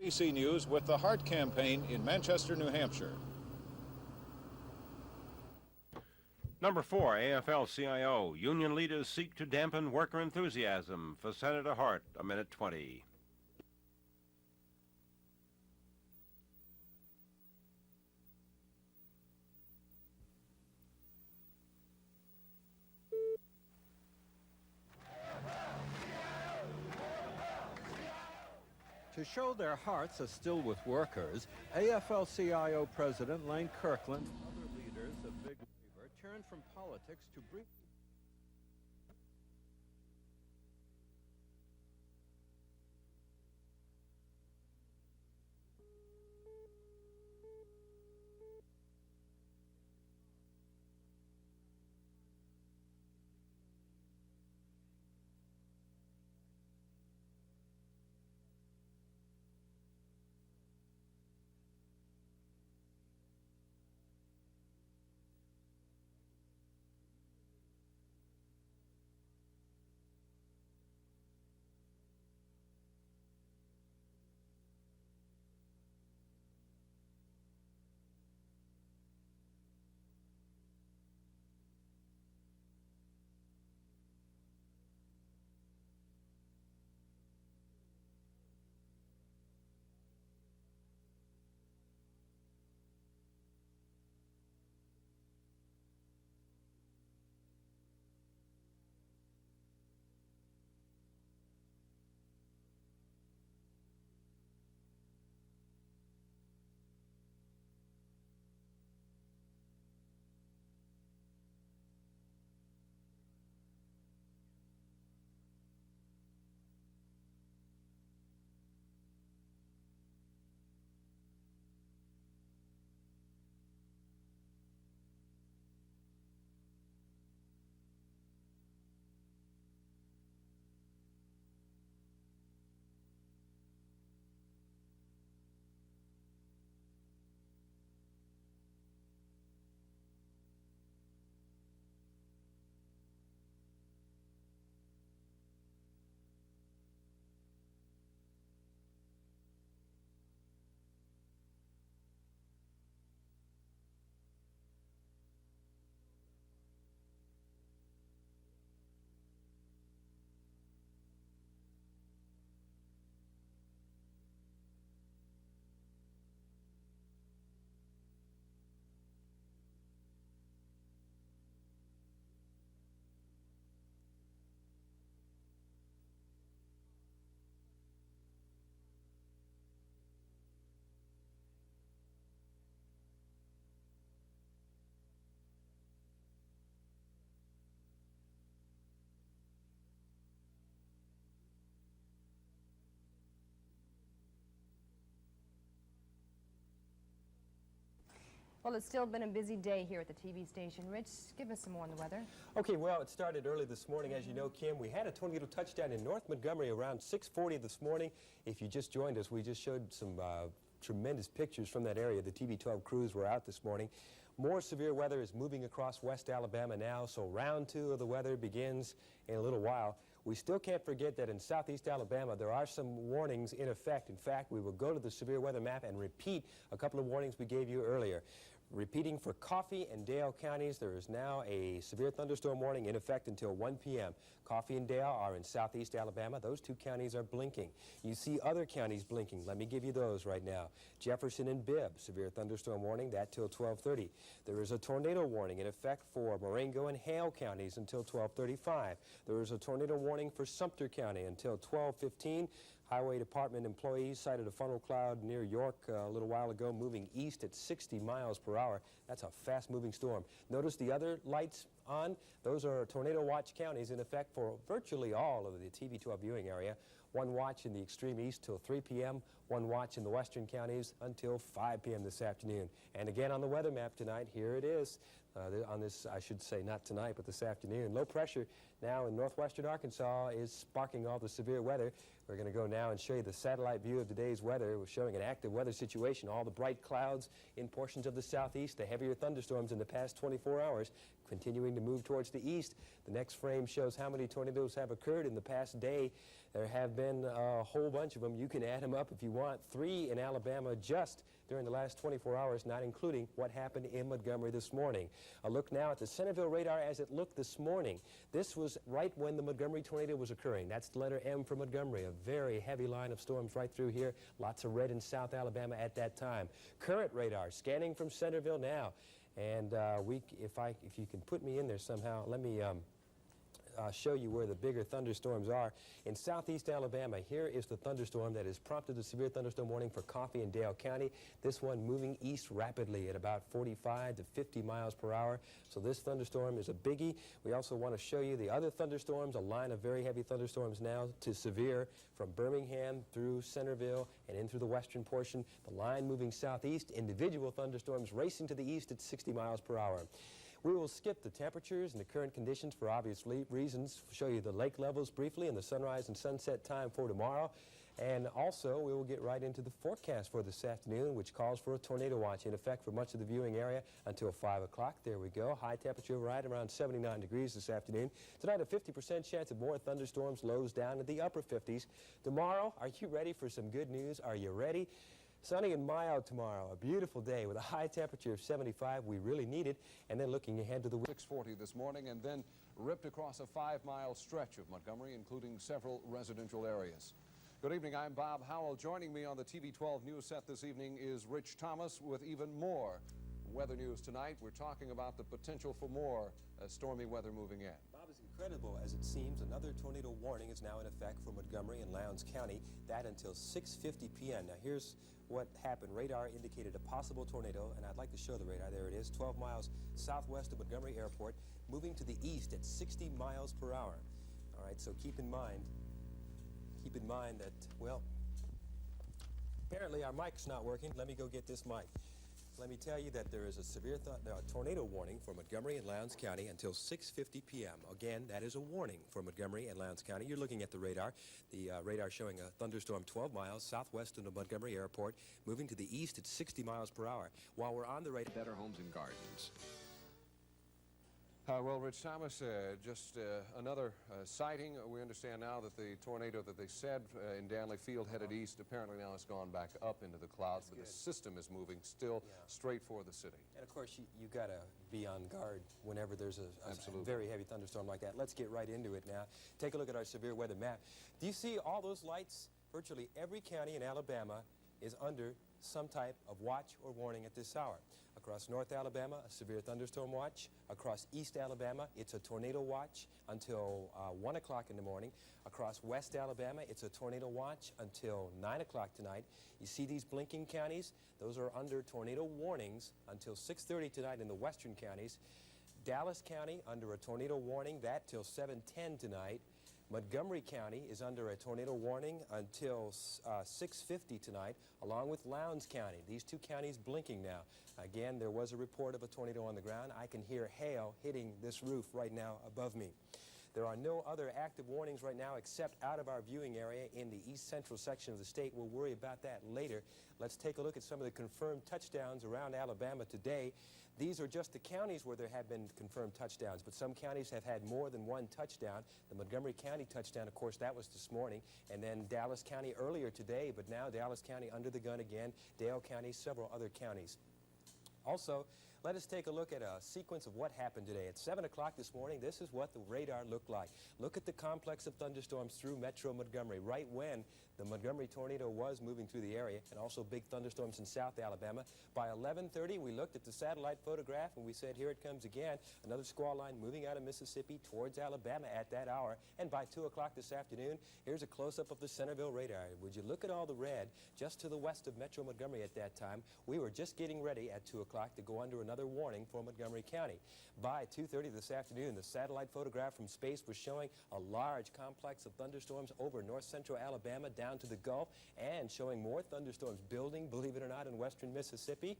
ABC News with the Heart Campaign in Manchester, New Hampshire. Number 4, AFL-CIO. Union leaders seek to dampen worker enthusiasm. For Senator Hart, a minute 20. To show their hearts are still with workers, AFL-CIO President Lane Kirkland and other leaders of Big River turned from politics to bring... Well, it's still been a busy day here at the TV station. Rich, give us some more on the weather. Okay, well, it started early this morning, as you know, Kim. We had a tornado touchdown in North Montgomery around 6:40 this morning. If you just joined us, we just showed some tremendous pictures from that area. The TV12 crews were out this morning. More severe weather is moving across West Alabama now, so round 2 of the weather begins in a little while. We still can't forget that in southeast Alabama, there are some warnings in effect. In fact, we will go to the severe weather map and repeat a couple of warnings we gave you earlier. Repeating for Coffee and Dale counties, there is now a severe thunderstorm warning in effect until 1 p.m. Coffee and Dale are in southeast Alabama. Those 2 counties are blinking. You see other counties blinking. Let me give you those right now. Jefferson and Bibb, severe thunderstorm warning, that till 12:30. There is a tornado warning in effect for Marengo and Hale counties until 12:35. There is a tornado warning for Sumter County until 12:15. Highway Department employees sighted a funnel cloud near York a little while ago, moving east at 60 miles per hour. That's a fast-moving storm. Notice the other lights on. Those are tornado watch counties in effect for virtually all of the TV12 viewing area. 1 watch in the extreme east till 3 p.m., 1 watch in the western counties until 5 p.m. this afternoon. And again on the weather map tonight, here it is. On this, I should say, not tonight, but this afternoon. Low pressure now in northwestern Arkansas is sparking all the severe weather. We're going to go now and show you the satellite view of today's weather. We're showing an active weather situation. All the bright clouds in portions of the southeast, the heavier thunderstorms in the past 24 hours continuing to move towards the east. The next frame shows how many tornadoes have occurred in the past day. There have been a whole bunch of them. You can add them up if you want. 3 in Alabama just during the last 24 hours, not including what happened in Montgomery this morning. A look now at the Centerville radar as it looked this morning. This was right when the Montgomery tornado was occurring. That's the letter M for Montgomery, a very heavy line of storms right through here. Lots of red in South Alabama at that time. Current radar scanning from Centerville now. And if you can put me in there somehow, let me show you where the bigger thunderstorms are. In southeast Alabama, here is the thunderstorm that has prompted the severe thunderstorm warning for Coffee and Dale County. This one moving east rapidly at about 45 to 50 miles per hour. So this thunderstorm is a biggie. We also want to show you the other thunderstorms, a line of very heavy thunderstorms now to severe from Birmingham through Centerville and in through the western portion. The line moving southeast, individual thunderstorms racing to the east at 60 miles per hour. We will skip the temperatures and the current conditions for obvious reasons, show you the lake levels briefly and the sunrise and sunset time for tomorrow. And also, we will get right into the forecast for this afternoon, which calls for a tornado watch in effect for much of the viewing area until 5 o'clock. There we go. High temperature right around 79 degrees this afternoon. Tonight, a 50% chance of more thunderstorms, lows down in the upper 50s. Tomorrow, are you ready for some good news? Are you ready? Sunny and mild tomorrow, a beautiful day with a high temperature of 75. We really need it. And then looking ahead to the 6:40 this morning, and then ripped across a 5-mile stretch of Montgomery, including several residential areas. Good evening, I'm Bob Howell. Joining me on the TV 12 news set this evening is Rich Thomas with even more weather news tonight. We're talking about the potential for more stormy weather moving in. Bob, as incredible as it seems, another tornado warning is now in effect for Montgomery and Lowndes County. That until 6:50 p.m. Now here's what happened. Radar indicated a possible tornado, and I'd like to show the radar. There it is, 12 miles southwest of Montgomery Airport, moving to the east at 60 miles per hour. All right, so keep in mind that, well, apparently our mic's not working. Let me go get this mic. Let me tell you that there is a severe tornado warning for Montgomery and Lowndes County until 6:50 p.m. Again, that is a warning for Montgomery and Lowndes County. You're looking at the radar. The radar showing a thunderstorm 12 miles southwest of the Montgomery Airport, moving to the east at 60 miles per hour. While we're on the radar, Better Homes and Gardens. Well, Rich Thomas, just another sighting. We understand now that the tornado that they said in Danley Field headed east, apparently now it's gone back up into the clouds, but the system is moving still straight for the city. and of course you got to be on guard whenever there's a very heavy thunderstorm like that. Let's get right into it now. Take a look at our severe weather map. Do you see all those lights? Virtually every county in Alabama is under some type of watch or warning at this hour. Across North Alabama, a severe thunderstorm watch. Across East Alabama, it's a tornado watch until 1 o'clock in the morning. Across West Alabama, it's a tornado watch until 9 o'clock tonight. You see these blinking counties? Those are under tornado warnings until 6:30 tonight in the western counties. Dallas County under a tornado warning, that till 7:10 tonight. Montgomery County is under a tornado warning until 6:50 tonight, along with Lowndes County. These two counties blinking now. Again, there was a report of a tornado on the ground. I can hear hail hitting this roof right now above me. There are no other active warnings right now except out of our viewing area in the east central section of the state. We'll worry about that later. Let's take a look at some of the confirmed touchdowns around Alabama today. These are just the counties where there have been confirmed touchdowns, but some counties have had more than one touchdown. The Montgomery County touchdown, of course, that was this morning, and then Dallas County earlier today, but now Dallas County under the gun again, Dale County, several other counties. Also, let us take a look at a sequence of what happened today. At 7 o'clock this morning, this is what the radar looked like. Look at the complex of thunderstorms through metro Montgomery, right when the Montgomery tornado was moving through the area, and also big thunderstorms in South Alabama. By 11:30, we looked at the satellite photograph, and we said, here it comes again, another squall line moving out of Mississippi towards Alabama at that hour. And by 2 o'clock this afternoon, here's a close-up of the Centerville radar. Would you look at all the red just to the west of metro Montgomery at that time? We were just getting ready at 2 o'clock to go under another warning for Montgomery County. By 2:30 this afternoon, the satellite photograph from space was showing a large complex of thunderstorms over north central Alabama down to the Gulf, and showing more thunderstorms building, believe it or not, in western Mississippi.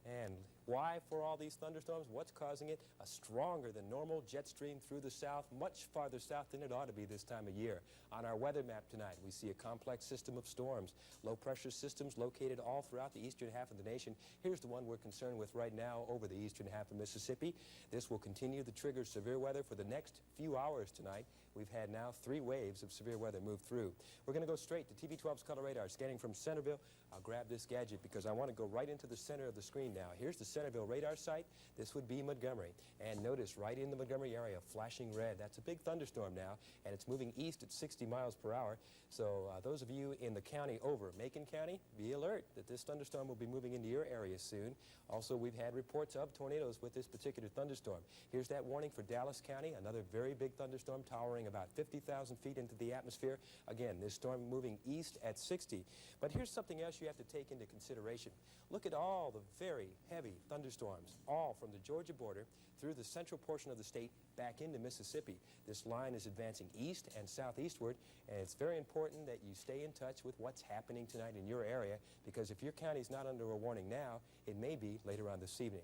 And Why for all these thunderstorms? What's causing it? A stronger than normal jet stream through the south, much farther south than it ought to be this time of year. On our weather map tonight, we see a complex system of storms, low-pressure systems located all throughout the eastern half of the nation. Here's the one we're concerned with right now over the eastern half of Mississippi. This will continue to trigger severe weather for the next few hours tonight. We've had now 3 waves of severe weather move through. We're going to go straight to TV12's color radar, scanning from Centerville. I'll grab this gadget because I want to go right into the center of the screen now. Here's the Centerville radar site. This would be Montgomery. And notice right in the Montgomery area, flashing red. That's a big thunderstorm now, and it's moving east at 60 miles per hour. So those of you in the county over Macon County, be alert that this thunderstorm will be moving into your area soon. Also, we've had reports of tornadoes with this particular thunderstorm. Here's that warning for Dallas County, another very big thunderstorm towering about 50,000 feet into the atmosphere. Again, this storm moving east at 60. But here's something else you have to take into consideration. Look at all the very heavy thunderstorms, all from the Georgia border through the central portion of the state back into Mississippi. This line is advancing east and southeastward, and it's very important that you stay in touch with what's happening tonight in your area, because if your county's not under a warning now, it may be later on this evening.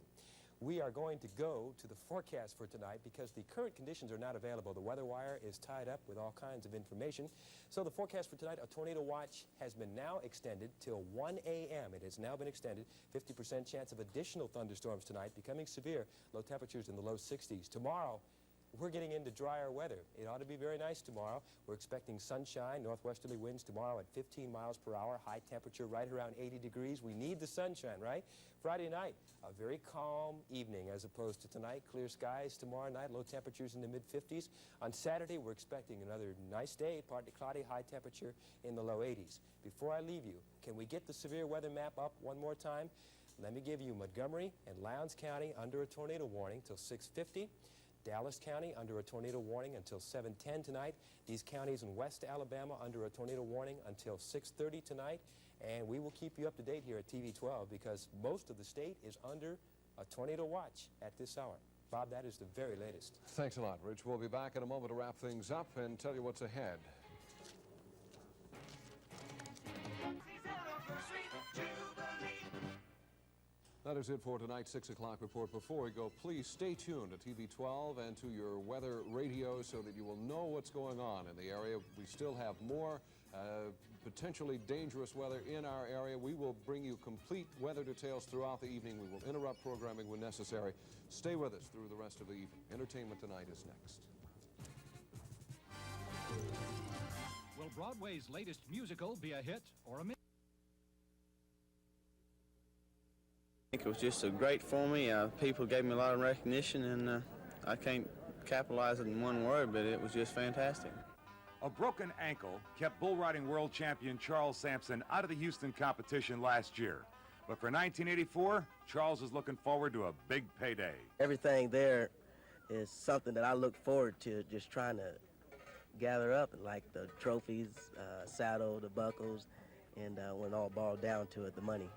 We are going to go to the forecast for tonight because the current conditions are not available. The weather wire is tied up with all kinds of information. So the forecast for tonight, a tornado watch has been now extended till 1 a.m. It has now been extended. 50% chance of additional thunderstorms tonight, becoming severe. Low temperatures in the low 60s. Tomorrow, we're getting into drier weather. It ought to be very nice tomorrow. We're expecting sunshine, northwesterly winds tomorrow at 15 miles per hour, high temperature right around 80 degrees. We need the sunshine, right? Friday night, a very calm evening as opposed to tonight. Clear skies tomorrow night, low temperatures in the mid-50s. On Saturday, we're expecting another nice day, partly cloudy, high temperature in the low 80s. Before I leave you, can we get the severe weather map up one more time? Let me give you Montgomery and Lowndes County under a tornado warning till 6:50. Dallas County under a tornado warning until 7:10 tonight. These counties in West Alabama under a tornado warning until 6:30 tonight. And we will keep you up to date here at TV12 because most of the state is under a tornado watch at this hour. Bob, that is the very latest. Thanks a lot, Rich. We'll be back in a moment to wrap things up and tell you what's ahead. That is it for tonight's 6 o'clock report. Before we go, please stay tuned to TV12 and to your weather radio so that you will know what's going on in the area. We still have more potentially dangerous weather in our area. We will bring you complete weather details throughout the evening. We will interrupt programming when necessary. Stay with us through the rest of the evening. Entertainment Tonight is next. Will Broadway's latest musical be a hit or a miss? I think it was just great for me. People gave me a lot of recognition, and I can't capitalize it in one word, but it was just fantastic. A broken ankle kept bull riding world champion Charles Sampson out of the Houston competition last year. But for 1984, Charles is looking forward to a big payday. Everything there is something that I look forward to, just trying to gather up, like the trophies, saddle, the buckles, and when it all boiled down to it, the money.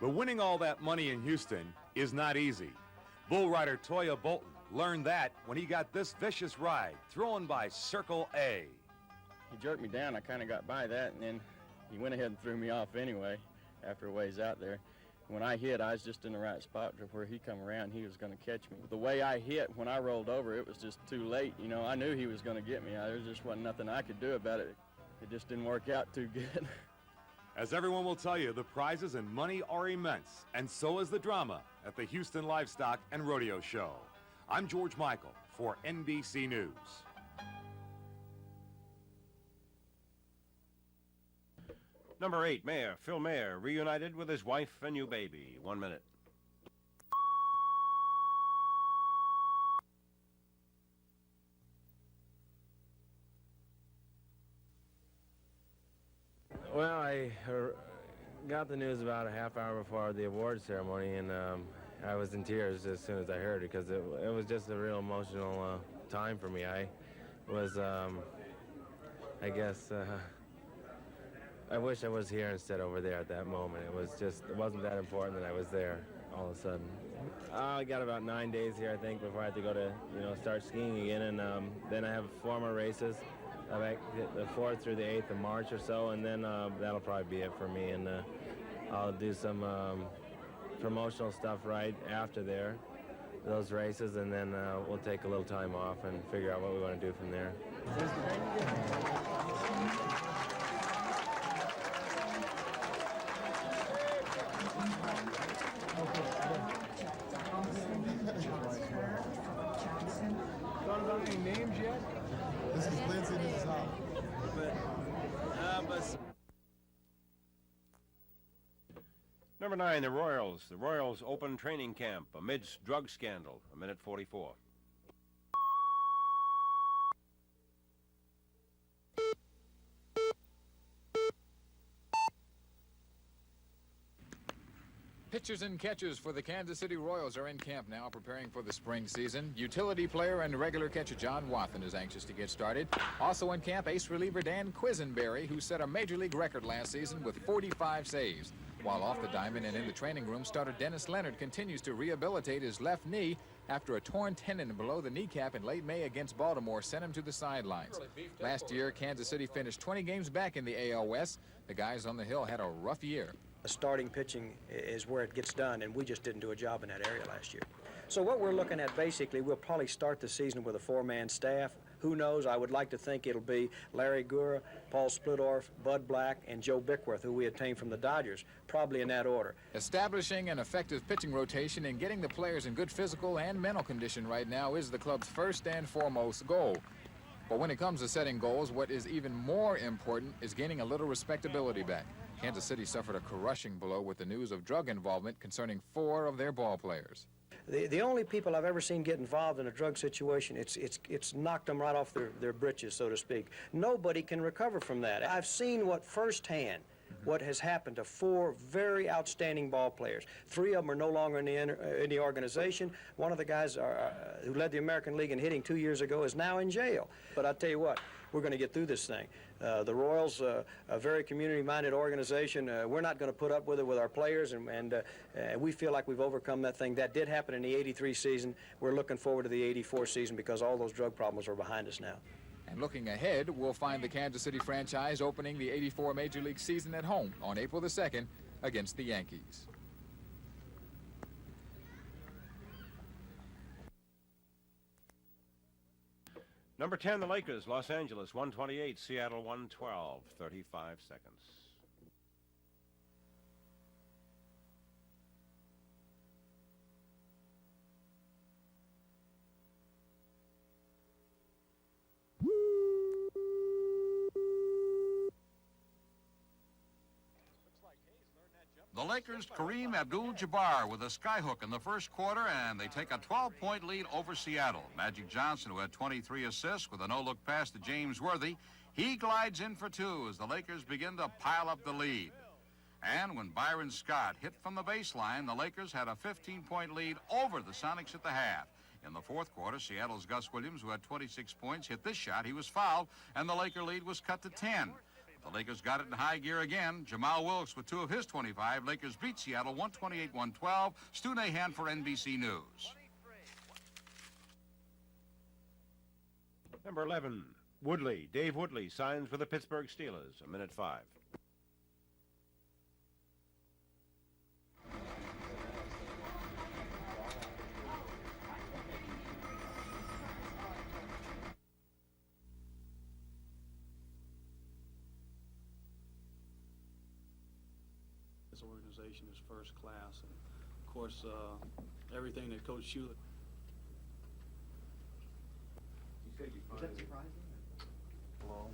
But winning all that money in Houston is not easy. Bull rider Toya Bolton learned that when he got this vicious ride thrown by Circle A. He jerked me down. I kind of got by that, and then he went ahead and threw me off anyway after a ways out there. When I hit, I was just in the right spot to where he come around, he was going to catch me. The way I hit, when I rolled over, it was just too late. You know, I knew he was going to get me. There just wasn't nothing I could do about it. It just didn't work out too good. As everyone will tell you, the prizes and money are immense, and so is the drama at the Houston Livestock and Rodeo Show. I'm George Michael for NBC News. Number 8, Mayor Phil Mayer reunited with his wife and new baby. 1 minute. Well, I got the news about a half hour before the award ceremony, and I was in tears as soon as I heard it because it was just a real emotional time for me. I was, I guess, I wish I was here instead over there at that moment. It wasn't that important that I was there all of a sudden. I got about 9 days here, I think, before I have to go to, start skiing again, and then I have 4 more races. The 4th through the 8th of March or so, and then that'll probably be it for me. And I'll do some promotional stuff right after those races, and then we'll take a little time off and figure out what we want to do from there. Any names yet? This is Lindsay, this is Howard. Number 9, the Royals. The Royals open training camp amidst drug scandal. A minute 44. Pitchers and catchers for the Kansas City Royals are in camp now, preparing for the spring season. Utility player and regular catcher John Wathan is anxious to get started. Also in camp, ace reliever Dan Quisenberry, who set a major league record last season with 45 saves. While off the diamond and in the training room, starter Dennis Leonard continues to rehabilitate his left knee after a torn tendon below the kneecap in late May against Baltimore sent him to the sidelines. Last year, Kansas City finished 20 games back in the AL West. The guys on the Hill had a rough year. Starting pitching is where it gets done, and we just didn't do a job in that area last year. So what we're looking at, basically, we'll probably start the season with a 4-man staff. Who knows? I would like to think it'll be Larry Gura, Paul Splittorff, Bud Black, and Joe Bickworth, who we obtained from the Dodgers, probably in that order. Establishing an effective pitching rotation and getting the players in good physical and mental condition right now is the club's first and foremost goal. But when it comes to setting goals, what is even more important is gaining a little respectability back. Kansas City suffered a crushing blow with the news of drug involvement concerning 4 of their ball players. The only people I've ever seen get involved in a drug situation, it's knocked them right off their britches, so to speak. Nobody can recover from that. I've seen firsthand what has happened to 4 very outstanding ball players. 3 of them are no longer in the organization. One of the guys who led the American League in hitting 2 years ago is now in jail. But I tell you what, we're going to get through this thing. The Royals, a very community-minded organization, we're not going to put up with it with our players, and we feel like we've overcome that thing. That did happen in the '83 season. We're looking forward to the '84 season because all those drug problems are behind us now. And looking ahead, we'll find the Kansas City franchise opening the '84 Major League season at home on April the 2nd against the Yankees. Number 10, the Lakers, Los Angeles, 128, Seattle, 112, 35 seconds. The Lakers' Kareem Abdul-Jabbar with a skyhook in the first quarter, and they take a 12-point lead over Seattle. Magic Johnson, who had 23 assists with a no-look pass to James Worthy, he glides in for 2 as the Lakers begin to pile up the lead. And when Byron Scott hit from the baseline, the Lakers had a 15-point lead over the Sonics at the half. In the fourth quarter, Seattle's Gus Williams, who had 26 points, hit this shot. He was fouled, and the Laker lead was cut to 10. The Lakers got it in high gear again. Jamal Wilkes with 2 of his 25. Lakers beat Seattle 128-112. Stu Nahan for NBC News. Number 11, Woodley. Dave Woodley signs for the Pittsburgh Steelers. A minute 5. This organization is first class, and of course, everything that Coach Shula. Is that surprising? Hello.